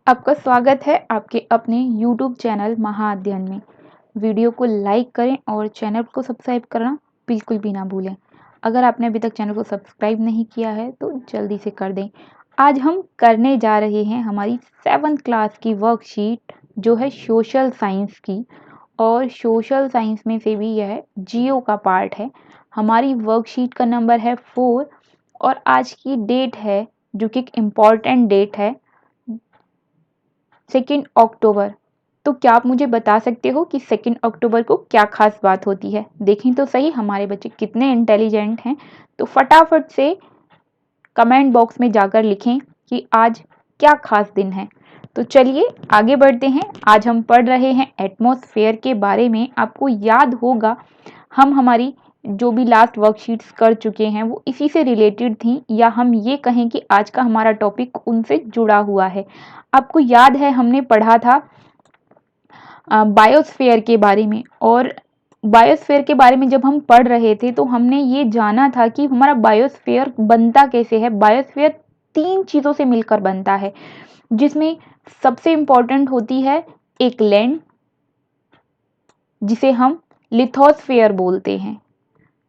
आपका स्वागत है आपके अपने YouTube चैनल महाअध्ययन में। वीडियो को लाइक करें और चैनल को सब्सक्राइब करना बिल्कुल भी ना भूलें। अगर आपने अभी तक चैनल को सब्सक्राइब नहीं किया है तो जल्दी से कर दें। आज हम करने जा रहे हैं हमारी 7th क्लास की वर्कशीट जो है सोशल साइंस की, और सोशल साइंस में से भी यह जियो का पार्ट है। हमारी वर्कशीट का नंबर है 4 और आज की डेट है जो कि एक इम्पॉर्टेंट डेट है, 2 अक्टूबर। तो क्या आप मुझे बता सकते हो कि 2 अक्टूबर को क्या खास बात होती है? देखें तो सही हमारे बच्चे कितने इंटेलिजेंट हैं। तो फटाफट से कमेंट बॉक्स में जाकर लिखें कि आज क्या खास दिन है। तो चलिए आगे बढ़ते हैं। आज हम पढ़ रहे हैं एटमॉस्फेयर के बारे में। आपको याद होगा हम हमारी जो भी लास्ट वर्कशीट्स कर चुके हैं वो इसी से रिलेटेड थी, या हम ये कहें कि आज का हमारा टॉपिक उनसे जुड़ा हुआ है। आपको याद है हमने पढ़ा था बायोस्फीयर के बारे में, और बायोस्फीयर के बारे में जब हम पढ़ रहे थे तो हमने ये जाना था कि हमारा बायोस्फीयर बनता कैसे है। बायोस्फीयर 3 चीज़ों से मिलकर बनता है, जिसमें सबसे इम्पोर्टेंट होती है एक लैंड जिसे हम लिथोस्फीयर बोलते हैं।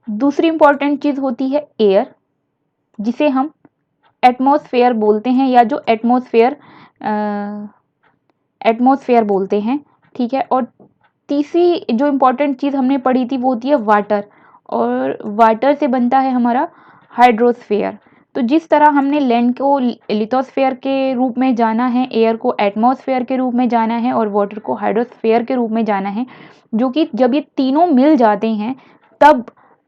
दूसरी इम्पोर्टेंट चीज़ होती है एयर जिसे हम एटमॉस्फेयर बोलते हैं, या जो एटमॉस्फेयर बोलते हैं, ठीक है। और तीसरी जो इम्पोर्टेंट चीज़ हमने पढ़ी थी वो होती है वाटर, और वाटर से बनता है हमारा हाइड्रोस्फेयर। तो जिस तरह हमने लैंड को लिथोस्फेयर के रूप में जाना है, एयर को एटमॉस्फेयर के रूप में जाना है और वाटर को हाइड्रोस्फेयर के रूप में जाना है, जो कि जब ये तीनों मिल जाते हैं तब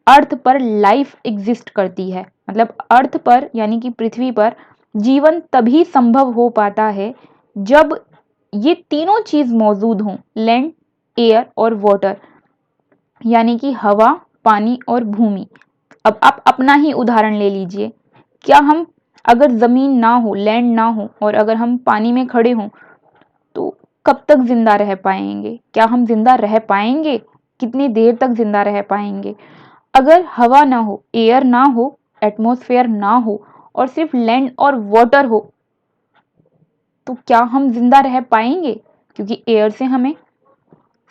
अर्थ पर लाइफ एग्जिस्ट करती है। मतलब अर्थ पर यानी कि पृथ्वी पर जीवन तभी संभव हो पाता है जब ये तीनों चीज़ मौजूद हों, लैंड, एयर और वाटर, यानी कि हवा, पानी और भूमि। अब आप अपना ही उदाहरण ले लीजिए। क्या हम अगर ज़मीन ना हो, लैंड ना हो, और अगर हम पानी में खड़े हों तो कब तक जिंदा रह पाएंगे? क्या हम जिंदा रह पाएंगे? कितनी देर तक जिंदा रह पाएंगे? अगर हवा ना हो, एयर ना हो, एटमॉस्फेयर ना हो और सिर्फ लैंड और वाटर हो तो क्या हम जिंदा रह पाएंगे? क्योंकि एयर से हमें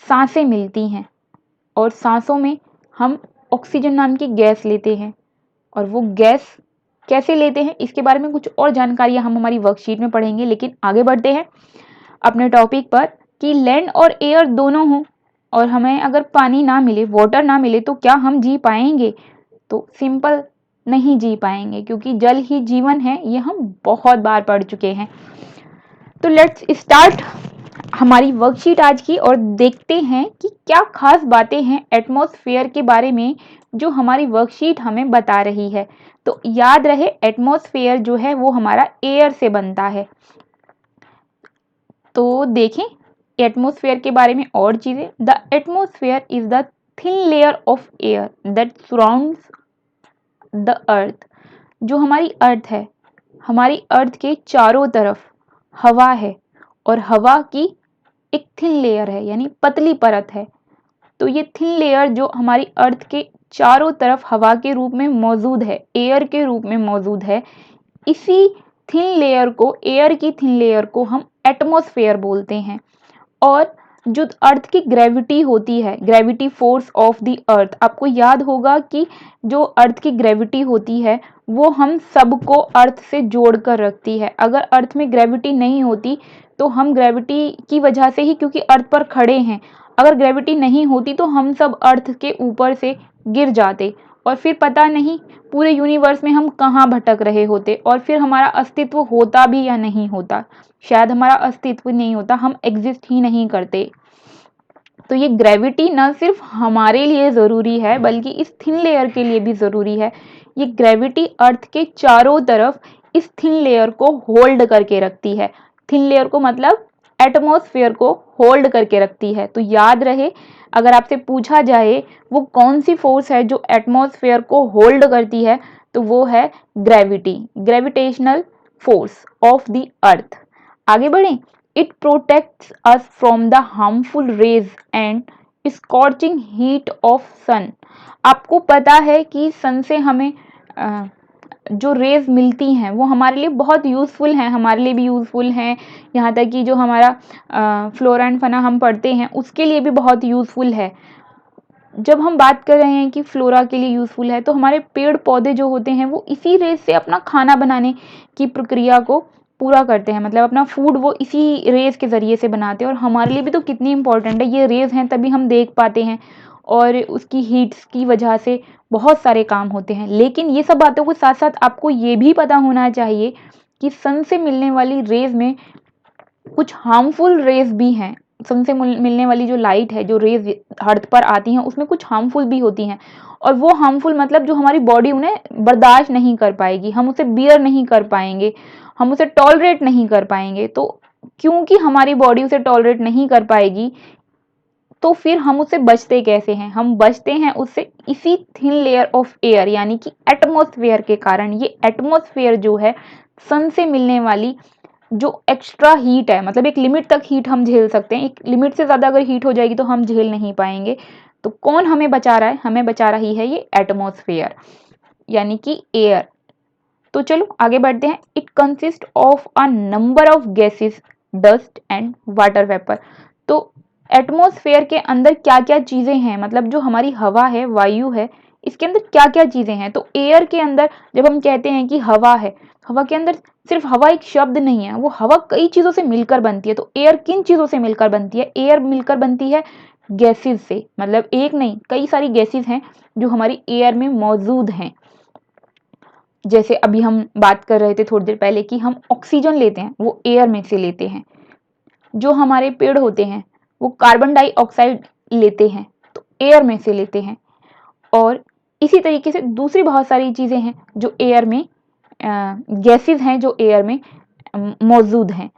सांसें मिलती हैं और सांसों में हम ऑक्सीजन नाम की गैस लेते हैं, और वो गैस कैसे लेते हैं इसके बारे में कुछ और जानकारियां हम हमारी वर्कशीट में पढ़ेंगे। लेकिन आगे बढ़ते हैं अपने टॉपिक पर कि लैंड और एयर दोनों हों और हमें अगर पानी ना मिले, वाटर ना मिले, तो क्या हम जी पाएंगे? तो सिंपल, नहीं जी पाएंगे, क्योंकि जल ही जीवन है। ये हम बहुत बार पढ़ चुके हैं। तो लेट्स स्टार्ट हमारी वर्कशीट आज की और देखते हैं कि क्या खास बातें हैं एटमॉस्फेयर के बारे में जो हमारी वर्कशीट हमें बता रही है। तो याद रहे एटमॉस्फेयर जो है वो हमारा एयर से बनता है। तो देखें एटमॉस्फेयर के बारे में और चीज़ें। The atmosphere is the thin layer of air that surrounds the earth. जो हमारी अर्थ है, हमारी अर्थ के चारों तरफ हवा है, और हवा की एक थिन लेयर है यानी पतली परत है। तो ये थिन लेयर जो हमारी अर्थ के चारों तरफ हवा के रूप में मौजूद है, एयर के रूप में मौजूद है, इसी थिन लेयर को, एयर की थिन लेयर को हम एटमॉस्फेयर बोलते हैं। और जो अर्थ की ग्रेविटी होती है, ग्रेविटी फोर्स ऑफ द अर्थ, आपको याद होगा कि जो अर्थ की ग्रेविटी होती है वो हम सबको अर्थ से जोड़ कर रखती है। अगर अर्थ में ग्रेविटी नहीं होती तो हम ग्रेविटी की वजह से ही, क्योंकि अर्थ पर खड़े हैं, अगर ग्रेविटी नहीं होती तो हम सब अर्थ के ऊपर से गिर जाते, और फिर पता नहीं पूरे यूनिवर्स में हम कहाँ भटक रहे होते, और फिर हमारा अस्तित्व होता भी या नहीं होता। शायद हमारा अस्तित्व नहीं होता, हम एग्जिस्ट ही नहीं करते। तो ये ग्रेविटी न सिर्फ हमारे लिए ज़रूरी है बल्कि इस थिन लेयर के लिए भी ज़रूरी है। ये ग्रेविटी अर्थ के चारों तरफ इस थिन लेयर को होल्ड करके रखती है। थिन लेयर को मतलब एटमॉस्फेयर को होल्ड करके रखती है। तो याद रहे, अगर आपसे पूछा जाए वो कौन सी फोर्स है जो एटमॉस्फेयर को होल्ड करती है, तो वो है gravity, gravitational force of the earth. आगे बढ़ें। It protects us from the harmful rays and scorching heat of sun. आपको पता है कि सन से हमें जो रेज मिलती हैं वो हमारे लिए बहुत यूज़फुल हैं, हमारे लिए भी यूज़फुल हैं, यहाँ तक कि जो हमारा फ्लोरा एंड फना हम पढ़ते हैं उसके लिए भी बहुत यूज़फुल है। जब हम बात कर रहे हैं कि फ्लोरा के लिए यूज़फुल है, तो हमारे पेड़ पौधे जो होते हैं वो इसी रेज से अपना खाना बनाने की प्रक्रिया को पूरा करते हैं, मतलब अपना फूड वो इसी रेज के ज़रिए से बनाते हैं। और हमारे लिए भी तो कितनी इंपॉर्टेंट है, ये रेज हैं तभी हम देख पाते हैं, और उसकी हीट्स की वजह से बहुत सारे काम होते हैं। लेकिन ये सब बातों के साथ साथ आपको ये भी पता होना चाहिए कि सन से मिलने वाली रेज में कुछ हार्मफुल रेज भी हैं। सन से मिलने वाली जो लाइट है, जो रेज अर्थ पर आती हैं, उसमें कुछ हार्मफुल भी होती हैं, और वो हार्मफुल मतलब जो हमारी बॉडी उन्हें बर्दाश्त नहीं कर पाएगी, हम उसे बियर नहीं कर पाएंगे, हम उसे टॉलरेट नहीं कर पाएंगे। तो क्योंकि हमारी बॉडी उसे टॉलरेट नहीं कर पाएगी, तो फिर हम उससे बचते कैसे हैं? हम बचते हैं उससे इसी थिन लेयर ऑफ एयर यानी कि एटमॉस्फेयर के कारण। ये एटमॉस्फेयर जो है, सन से मिलने वाली जो एक्स्ट्रा हीट है, मतलब एक लिमिट तक हीट हम झेल सकते हैं, एक लिमिट से ज़्यादा अगर हीट हो जाएगी तो हम झेल नहीं पाएंगे। तो कौन हमें बचा रहा है? हमें बचा रही है ये एटमॉस्फेयर यानी कि एयर। तो चलो आगे बढ़ते हैं। It consist of a number of gases, dust and water vapour. तो एटमॉस्फेयर के अंदर क्या क्या चीज़ें हैं, मतलब जो हमारी हवा है, वायु है, इसके अंदर क्या क्या चीज़ें हैं। तो एयर के अंदर जब हम कहते हैं कि हवा है, हवा के अंदर सिर्फ हवा एक शब्द नहीं है, वो हवा कई चीज़ों से मिलकर बनती है। तो एयर किन चीज़ों से मिलकर बनती है? एयर मिलकर बनती है गैसेस से, मतलब एक नहीं कई सारी गैसेस हैं जो हमारी एयर में मौजूद हैं। जैसे अभी हम बात कर रहे थे थोड़ी देर पहले कि हम ऑक्सीजन लेते हैं, वो एयर में से लेते हैं। जो हमारे पेड़ होते हैं वो कार्बन डाइऑक्साइड लेते हैं, तो एयर में से लेते हैं। और इसी तरीके से दूसरी बहुत सारी चीज़ें हैं जो एयर में, गैसेस हैं जो एयर में मौजूद हैं।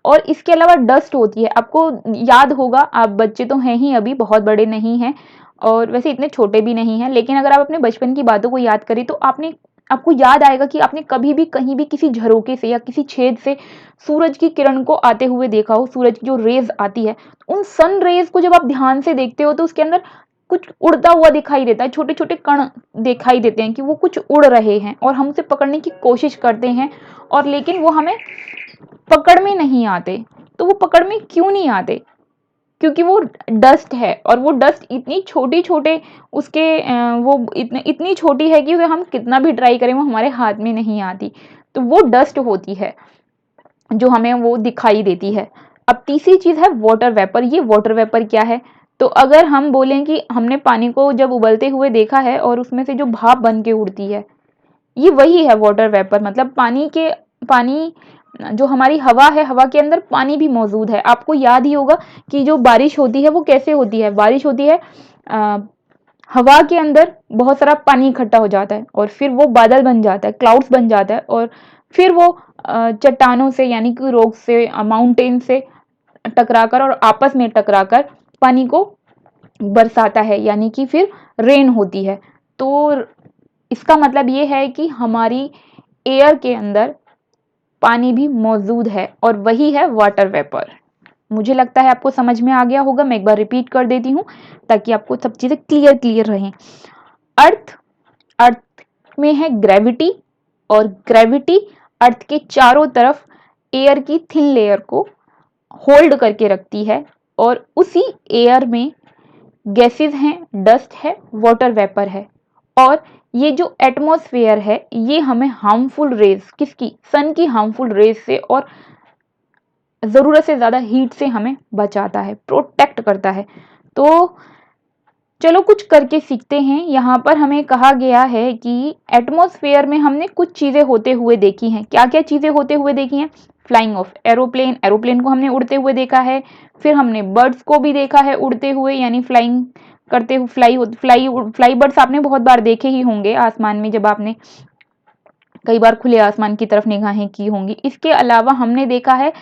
और इसके अलावा डस्ट होती है। आपको याद होगा, आप बच्चे तो हैं ही, अभी बहुत बड़े नहीं हैं और वैसे इतने छोटे भी नहीं हैं, लेकिन अगर आप अपने बचपन की बातों को याद करें तो आपको याद आएगा कि आपने कभी भी कहीं भी किसी झरोके से या किसी छेद से सूरज की किरण को आते हुए देखा हो। सूरज की जो रेज आती है, उन सन रेज को जब आप ध्यान से देखते हो तो उसके अंदर कुछ उड़ता हुआ दिखाई देता है, छोटे छोटे कण दिखाई देते हैं कि वो कुछ उड़ रहे हैं और हम उसे पकड़ने की कोशिश करते हैं, और लेकिन वो हमें पकड़ में नहीं आते। तो वो पकड़ में क्यों नहीं आते? क्योंकि वो डस्ट है, और वो डस्ट इतनी छोटी छोटे उसके वो इतनी छोटी है कि उसे हम कितना भी ट्राई करें वो हमारे हाथ में नहीं आती। तो वो डस्ट होती है जो हमें वो दिखाई देती है। अब तीसरी चीज़ है वाटर वेपर। ये वाटर वेपर क्या है? तो अगर हम बोलें कि हमने पानी को जब उबलते हुए देखा है और उसमें से जो भाप बन के उड़ती है, ये वही है वाटर वेपर। मतलब पानी जो हमारी हवा है, हवा के अंदर पानी भी मौजूद है। आपको याद ही होगा कि जो बारिश होती है वो कैसे होती है। बारिश होती है, हवा के अंदर बहुत सारा पानी इकट्ठा हो जाता है और फिर वो बादल बन जाता है, क्लाउड्स बन जाता है, और फिर वो चट्टानों से यानी कि रॉक से, माउंटेन से टकराकर और आपस में टकराकर पानी को बरसाता है, यानी कि फिर रेन होती है। तो इसका मतलब ये है कि हमारी एयर के अंदर पानी भी मौजूद है और वही है वाटर वेपर। मुझे लगता है आपको समझ में आ गया होगा। मैं एक बार रिपीट कर देती हूँ ताकि आपको सब चीज़ें क्लियर रहें। अर्थ अर्थ में है ग्रेविटी, और ग्रेविटी अर्थ के चारों तरफ एयर की थिन लेयर को होल्ड करके रखती है, और उसी एयर में गैसेस हैं, डस्ट है, वाटर वेपर है। और ये जो एटमॉस्फेयर है ये हमें हार्मफुल रेज, किसकी? सन की हार्मफुल रेज से और ज़रूरत से ज़्यादा हीट से हमें बचाता है, प्रोटेक्ट करता है। तो चलो कुछ करके सीखते हैं। यहाँ पर हमें कहा गया है कि एटमॉस्फेयर में हमने कुछ चीज़ें होते हुए देखी हैं। क्या क्या चीज़ें होते हुए देखी हैं? फ्लाइंग ऑफ एरोप्लेन, एरोप्लेन को हमने उड़ते हुए देखा है। फिर हमने बर्ड्स को भी देखा है उड़ते हुए, यानी फ्लाइंग करते हुए। फ्लाई बर्ड्स आपने बहुत बार देखे ही होंगे आसमान में, जब आपने कई बार खुले आसमान की तरफ निगाहें की होंगी। इसके अलावा हमने देखा है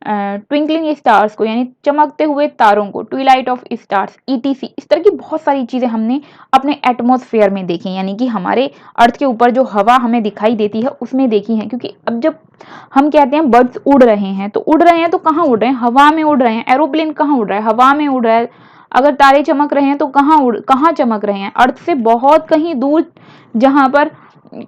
ट्विंकलिंग स्टार्स को, यानी चमकते हुए तारों को, ट्विलाइट ऑफ स्टार्स, ईटीसी। इस तरह की बहुत सारी चीज़ें हमने अपने एटमॉस्फेयर में देखी, यानी कि हमारे अर्थ के ऊपर जो हवा हमें दिखाई देती है उसमें देखी है। क्योंकि अब जब हम कहते हैं बर्ड्स उड़ रहे हैं, तो उड़ रहे हैं तो कहाँ उड़ रहे हैं? हवा में उड़ रहे हैं। एरोप्लेन कहाँ उड़ रहा है? हवा में उड़ रहा है। अगर तारे चमक रहे हैं तो कहाँ चमक रहे हैं? अर्थ से बहुत कहीं दूर, जहाँ पर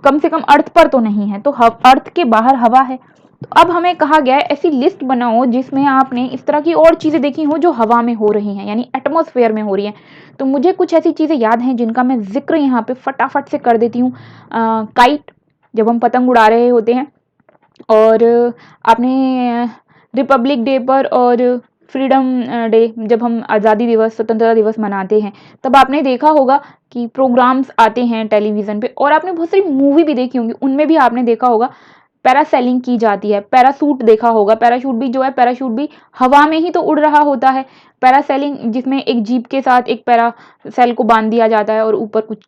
कम से कम अर्थ पर तो नहीं है, तो अर्थ के बाहर हवा है। तो अब हमें कहा गया है ऐसी लिस्ट बनाओ जिसमें आपने इस तरह की और चीज़ें देखी हो जो हवा में हो रही हैं, यानी एटमॉस्फेयर में हो रही हैं। तो मुझे कुछ ऐसी चीज़ें याद हैं जिनका मैं जिक्र यहाँ पे फटाफट से कर देती हूँ। काइट, जब हम पतंग उड़ा रहे होते हैं, और आपने रिपब्लिक डे पर और फ्रीडम डे, जब हम आज़ादी दिवस, स्वतंत्रता दिवस मनाते हैं, तब आपने देखा होगा कि प्रोग्राम्स आते हैं टेलीविज़न पे, और आपने बहुत सारी मूवी भी देखी होंगी, उनमें भी आपने देखा होगा पैरासेलिंग की जाती है। पैरासूट देखा होगा, पैराशूट भी जो है, पैराशूट भी हवा में ही तो उड़ रहा होता है। पैरासेलिंग जिसमें एक जीप के साथ एक पैरासेल को बांध दिया जाता है और ऊपर कुछ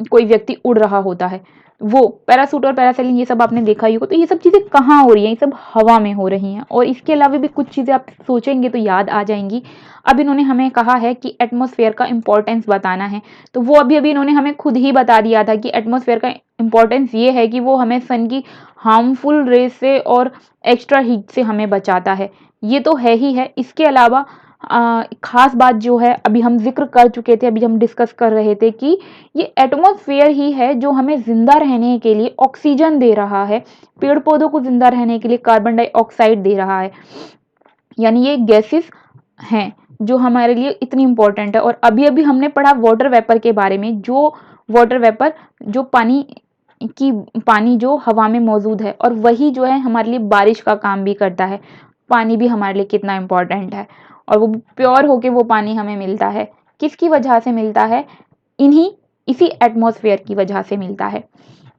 कोई व्यक्ति उड़ रहा होता है, वो पैरासूट और पैरासेलिंग ये सब आपने देखा ही होगा। तो ये सब चीज़ें कहाँ हो रही हैं? ये सब हवा में हो रही हैं। और इसके अलावा भी कुछ चीज़ें आप सोचेंगे तो याद आ जाएंगी। अब इन्होंने हमें कहा है कि एटमॉस्फेयर का इंपॉर्टेंस बताना है, तो वो अभी अभी इन्होंने हमें खुद ही बता दिया था कि एटमॉस्फेयर का इंपॉर्टेंस ये है कि वो हमें सन की हार्मफुल रेस से और एक्स्ट्रा हीट से हमें बचाता है। ये तो है ही है। इसके अलावा खास बात जो है, अभी हम जिक्र कर चुके थे, अभी हम डिस्कस कर रहे थे कि ये एटमॉस्फेयर ही है जो हमें जिंदा रहने के लिए ऑक्सीजन दे रहा है, पेड़ पौधों को जिंदा रहने के लिए कार्बन डाइऑक्साइड दे रहा है। यानी ये गैसेस हैं जो हमारे लिए इतनी इंपॉर्टेंट है। और अभी अभी हमने पढ़ा वाटर वेपर के बारे में, जो वाटर वेपर जो पानी जो हवा में मौजूद है, और वही जो है हमारे लिए बारिश का काम भी करता है। पानी भी हमारे लिए कितना इम्पोर्टेंट है, और वो प्योर होके वो पानी हमें मिलता है। किसकी वजह से मिलता है? इसी एटमॉस्फेयर की वजह से मिलता है।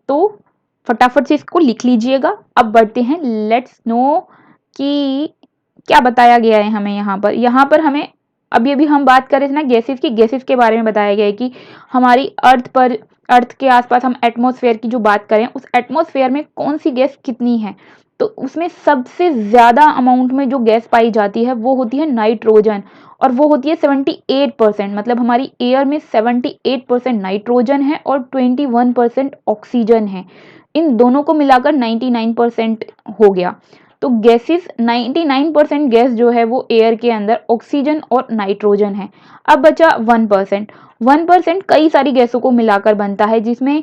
तो फटाफट से इसको लिख लीजिएगा। अब बढ़ते हैं, लेट्स नो कि क्या बताया गया है हमें यहाँ पर हमें अभी अभी हम बात कर रहे थे ना गैसेस की, गैसेस के बारे में बताया गया है कि हमारी अर्थ के आसपास हम एटमॉस्फेयर की जो बात करें, उस एटमॉस्फेयर में कौन सी गैस कितनी है। तो उसमें सबसे ज़्यादा अमाउंट में जो गैस पाई जाती है वो होती है नाइट्रोजन, और वो होती है 78%। मतलब हमारी एयर में 78% नाइट्रोजन है और 21% ऑक्सीजन है। इन दोनों को मिलाकर 99% हो गया। तो गैसेस 99% गैस जो है वो एयर के अंदर ऑक्सीजन और नाइट्रोजन है। अब बचा 1%। 1% कई सारी गैसों को मिलाकर बनता है, जिसमें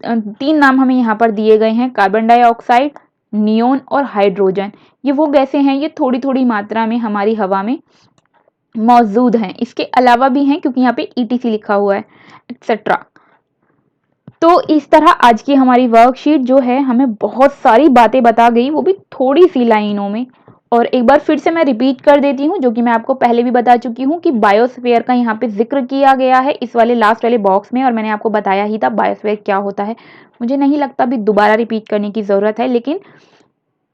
3 नाम हमें यहाँ पर दिए गए हैं, कार्बन डाइऑक्साइड, नियोन और हाइड्रोजन। ये वो गैसें हैं, ये थोड़ी थोड़ी मात्रा में हमारी हवा में मौजूद हैं। इसके अलावा भी हैं क्योंकि यहाँ पे ईटीसी लिखा हुआ है, एक्सेट्रा। तो इस तरह आज की हमारी वर्कशीट जो है हमें बहुत सारी बातें बता गई, वो भी थोड़ी सी लाइनों में। और एक बार फिर से मैं रिपीट कर देती हूँ, जो कि मैं आपको पहले भी बता चुकी हूँ, कि बायोस्फीयर का यहाँ पे जिक्र किया गया है इस वाले लास्ट वाले बॉक्स में, और मैंने आपको बताया ही था बायोस्फीयर क्या होता है। मुझे नहीं लगता अभी दोबारा रिपीट करने की ज़रूरत है, लेकिन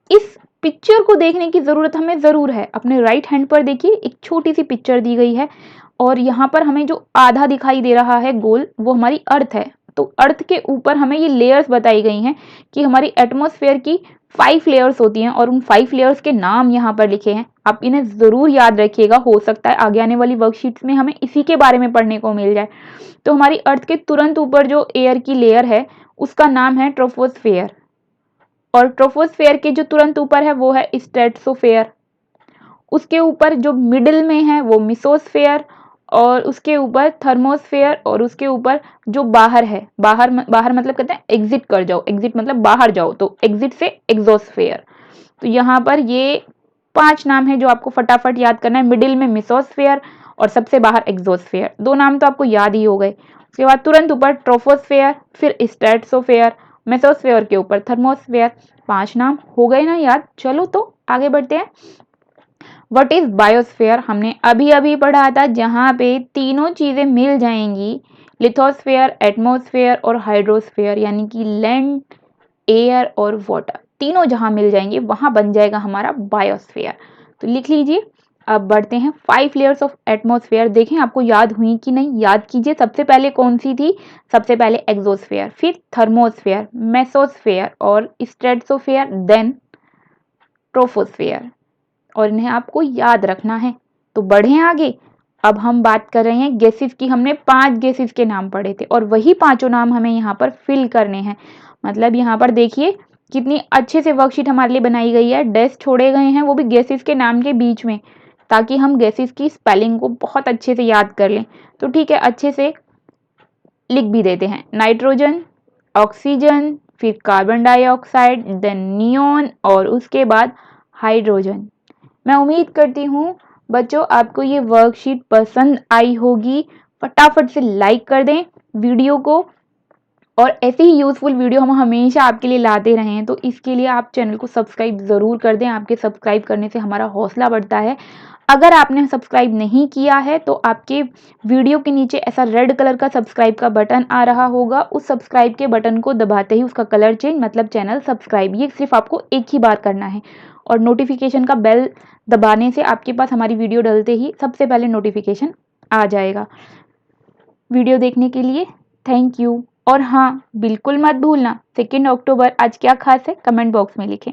इस पिक्चर को देखने की ज़रूरत हमें ज़रूर है। अपने राइट हैंड पर देखिए, एक छोटी सी पिक्चर दी गई है, और यहाँ पर हमें जो आधा दिखाई दे रहा है गोल, वो हमारी अर्थ है। तो अर्थ के ऊपर हमें ये लेयर्स बताई गई हैं कि हमारी एटमॉस्फेयर की 5 लेयर्स होती हैं, और उन 5 लेयर्स के नाम यहाँ पर लिखे हैं। आप इन्हें ज़रूर याद रखिएगा, हो सकता है आगे आने वाली वर्कशीट्स में हमें इसी के बारे में पढ़ने को मिल जाए। तो हमारी अर्थ के तुरंत ऊपर जो एयर की लेयर है उसका नाम है ट्रोपोस्फेयर, और ट्रोपोस्फेयर के जो तुरंत ऊपर है वो है स्ट्रेटोस्फेयर। उसके ऊपर जो मिडिल में है वो मिसोस्फेयर, और उसके ऊपर थर्मोस्फेयर, और उसके ऊपर जो बाहर है, बाहर बाहर मतलब कहते हैं एग्जिट कर जाओ, एग्जिट मतलब बाहर जाओ, तो एग्जिट से एक्सोस्फेयर। तो यहाँ पर ये 5 नाम है जो आपको फटाफट याद करना है। मिडिल में मिसोस्फेयर और सबसे बाहर एक्सोस्फेयर, 2 नाम तो आपको याद ही हो गए। उसके बाद तुरंत ऊपर ट्रोपोस्फेयर, फिर स्ट्रेटोस्फेयर, मेसोस्फेयर के ऊपर थर्मोस्फेयर। 5 नाम हो गए ना याद? चलो तो आगे बढ़ते हैं। व्हाट इज बायोस्फेयर हमने अभी अभी पढ़ा था, जहाँ पे तीनों चीजें मिल जाएंगी, लिथोस्फेयर, एटमॉस्फेयर और हाइड्रोस्फेयर, यानी कि लैंड, एयर और वाटर, तीनों जहाँ मिल जाएंगे वहां बन जाएगा हमारा बायोस्फेयर। तो लिख लीजिए। अब बढ़ते हैं 5 लेयर्स ऑफ एटमॉस्फेयर। देखें आपको याद हुई कि नहीं, याद कीजिए। सबसे पहले कौन सी थी? सबसे पहले एक्सोस्फेयर, फिर थर्मोस्फेयर, मेसोस्फेयर और स्ट्रेटोस्फेयर, देन ट्रोपोस्फेयर, और इन्हें आपको याद रखना है। तो बढ़ें आगे। अब हम बात कर रहे हैं गैसेस की। हमने 5 गैसेस के नाम पढ़े थे, और वही पांचों नाम हमें यहाँ पर फिल करने हैं। मतलब यहाँ पर देखिए कितनी अच्छे से वर्कशीट हमारे लिए बनाई गई है। डैश छोड़े गए हैं, वो भी गैसेस के नाम के बीच में, ताकि हम गैसेस की स्पेलिंग को बहुत अच्छे से याद कर लें। तो ठीक है, अच्छे से लिख भी देते हैं। नाइट्रोजन, ऑक्सीजन, फिर कार्बन डाइऑक्साइड, देन नियॉन और उसके बाद हाइड्रोजन। मैं उम्मीद करती हूँ बच्चों आपको ये वर्कशीट पसंद आई होगी। फटाफट से लाइक कर दें वीडियो को, और ऐसे ही यूज़फुल वीडियो हम हमेशा आपके लिए लाते रहे हैं, तो इसके लिए आप चैनल को सब्सक्राइब ज़रूर कर दें। आपके सब्सक्राइब करने से हमारा हौसला बढ़ता है। अगर आपने सब्सक्राइब नहीं किया है तो आपके वीडियो के नीचे ऐसा रेड कलर का सब्सक्राइब का बटन आ रहा होगा, उस सब्सक्राइब के बटन को दबाते ही उसका कलर चेंज, मतलब चैनल सब्सक्राइब, ये सिर्फ आपको एक ही बार करना है। और नोटिफिकेशन का बेल दबाने से आपके पास हमारी वीडियो डलते ही सबसे पहले नोटिफिकेशन आ जाएगा। वीडियो देखने के लिए थैंक यू। और हाँ, बिल्कुल मत भूलना 2 अक्टूबर आज क्या खास है, कमेंट बॉक्स में लिखें।